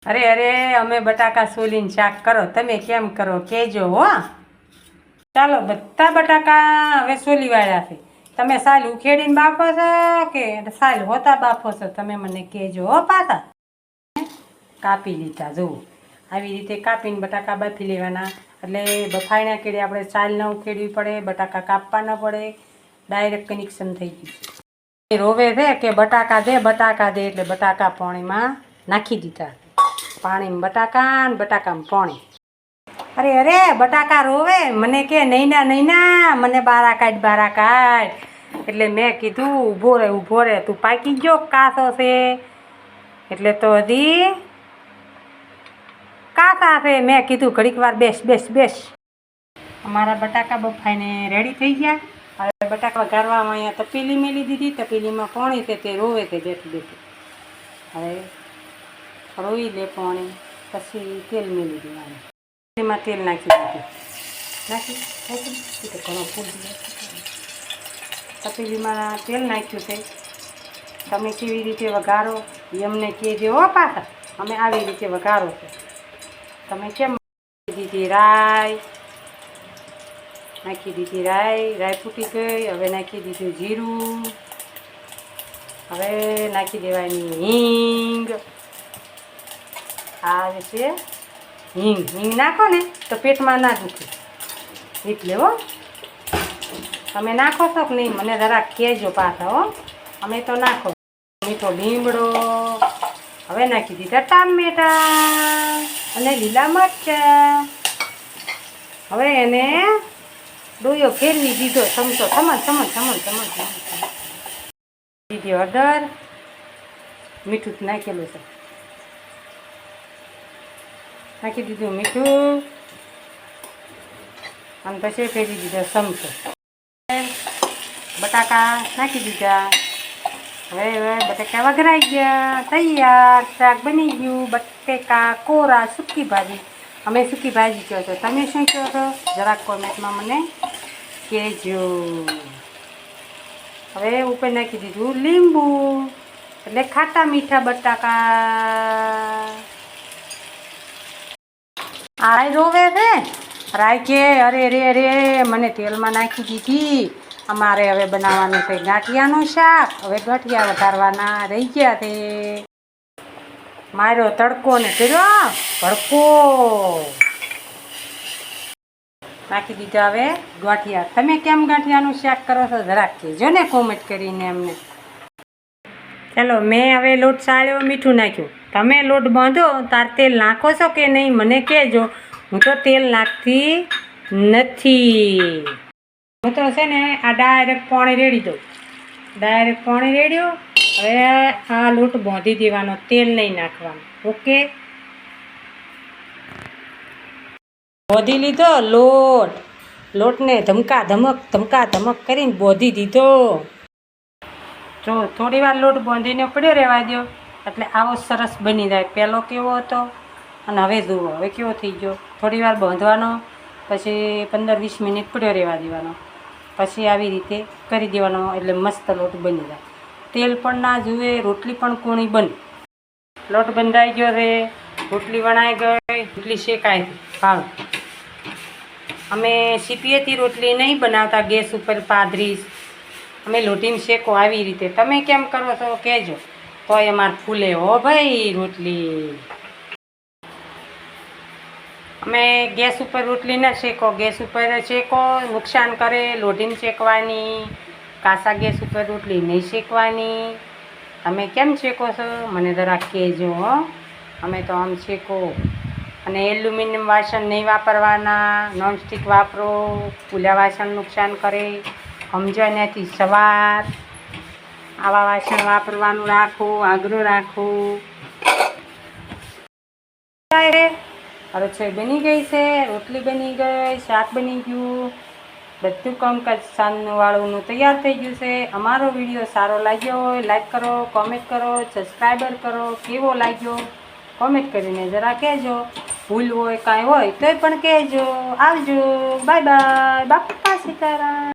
અરે અરે અમે બટાકા સોલીને શાક કરો, તમે કેમ કરો કહેજો હો. ચાલો બધા બટાકા હવે સોલી વાળ્યા છે. તમે સાલ ઉખેડીને બાફો છો કે સાલ હોતા બાફો છો તમે મને કહેજો હો. પાછા કાપી લીધા જુઓ, આવી રીતે કાપીને બટાકા બાફી લેવાના. એટલે બફાઈના કેળે આપણે સાલ ન ઉખેડવી પડે, બટાકા કાપવા ન પડે, ડાયરેક્ટ કનેક્શન થઈ ગયું. રોવે છે કે બટાકા દે એટલે બટાકા પાણીમાં નાખી દીધા. પાણીમાં બટાકા ને બટાકામાં પાણી. અરે અરે બટાકા રોવે, મને કે નૈના નૈના મને બારા કાઢ. એટલે મેં કીધું ઊભો રહે તું પાકી ગયો કાસો છે એટલે તો હજી કાસા છે. મેં કીધું ઘડીક વાર બેસ. અમારા બટાકા બફાઈને રેડી થઈ ગયા. હવે બટાકા વઘારવામાં અહીંયા તપેલી મેલી દીધી. તપેલીમાં પાણી છે તે રોવે છે બેઠું. હવે રોઈ લે પાણી, પછી તેલ મેલી દેવાનું. એમાં તેલ નાખી દીધું. તપેલીમાં તેલ નાખ્યું છે. તમે કેવી રીતે વઘારો એ અમને કહેજો હો. પાછા અમે આવી રીતે વઘારો છે. તમે કેમ દીધી રાઈ નાખી દીધી. રાઈ ફૂટી ગઈ. હવે નાખી દીધું જીરું. હવે નાખી દેવાની હિંગ. આ છે હિંગ નાખો ને તો પેટમાં ના દુખે એટલે હો. તમે નાખો છો કે નહીં મને જરાક કહેજો પાછા હો. અમે તો નાખો. મીઠો લીમડો. હવે નાખી દીધા ટામેટા અને લીલા મરચાં. હવે એને ડોયો ફેરવી દીધો. ચમચો થમણ દીધી હળદર. મીઠું નાખેલું છે. નાખી દીધું મીઠું અને પછી ફેરવી દીધો ચમચો. બટાકા નાખી દીધા. હવે બટાકા વઘરાઈ ગયા. તૈયાર શાક બની ગયું. બટેકા કોરા સૂકી ભાજી. અમે સૂકી ભાજી કહો છો, તમે શું કહો છો જરાક કોમેન્ટમાં મને કહેજો. હવે ઉપર નાખી દીધું લીંબુ એટલે ખાટા મીઠા બટાકા. રાઈ રોવે છે. રાઈ કે અરે મને તેલમાં નાખી દીધી. અમારે હવે બનાવવાનું છે ગાંઠિયાનું શાક. હવે ગાંઠિયા વઘારવાના રહી ગયા તે. માર્યો તડકો ને કર્યો ભડકો. નાખી દીધા હવે ગાંઠિયા. તમે કેમ ગાંઠિયાનું શાક કરો છો જરાક કહેજો ને કોમેન્ટ કરીને અમને. ચાલો મેં હવે લોટ સાળ્યો, મીઠું નાખ્યું. તમે લોટ બાંધો તાર તેલ નાખો છો કે નહીં મને કહેજો. હું તો તેલ નાખતી નથી. હું તો છે ને આ ડાયરેક્ટ પાણી રેડી દઉં. ડાયરેક્ટ પાણી રેડ્યું. હવે આ લોટ બાંધી દેવાનો, તેલ નહીં નાખવાનું. ઓકે, બાંધી લીધો લોટને ધમકા ધમક કરીને બાંધી દીધો. જો થોડી વાર લોટ બાંધીને પડ્યો રહેવા દો એટલે આવો સરસ બની જાય. પહેલો કેવો હતો અને હવે જુઓ હવે કેવો થઈ ગયો. થોડી વાર બાંધવાનો, પછી 15-20 મિનિટ પડ્યો રહેવા દેવાનો, પછી આવી રીતે કરી દેવાનો એટલે મસ્ત લોટ બની જાય. તેલ પણ ના જુએ, રોટલી પણ કૂણી બને. લોટ બંધાઈ ગયો રે, રોટલી વણાઈ ગઈ, રોટલી શેકાય ભાવ. અમે સીપીએથી રોટલી નહીં બનાવતા, ગેસ ઉપર પાદરીશ. અમે લોટીને શેકો આવી રીતે. તમે કેમ કરો છો કહેજો. તોય અમારે ફૂલે હો ભાઈ રોટલી. અમે ગેસ ઉપર રોટલી ના શેકો. ગેસ ઉપર શેકો નુકસાન કરે. લોટીને શેકવાની. કાસા ગેસ ઉપર રોટલી નહીં શેકવાની. તમે કેમ શેકો છો મને જરાક કહેજો હો. અમે તો આમ શેકો. અને એલ્યુમિનિયમ વાસણ નહીં વાપરવાના, નોનસ્ટિક વાપરો. પૂલા વાસણ નુકસાન કરે. સમજ્યાથી સવાર આવા વાસણ વાપરવાનું રાખો, આગ્રહ રાખો. રસોઈ બની ગઈ છે, રોટલી બની ગઈ, શાક બની ગયું, બધું કામકાજ સાંજનું વાળુંનું તૈયાર થઈ ગયું છે. અમારો વિડીયો સારો લાગ્યો હોય લાઈક કરો, કોમેન્ટ કરો, સબસ્ક્રાઈબર કરો. કેવો લાગ્યો કોમેન્ટ કરીને જરા કહેજો. ભૂલ હોય કાંઈ હોય તોય પણ કહેજો. આવજો, બાય બાય, બાપા સીતારામ.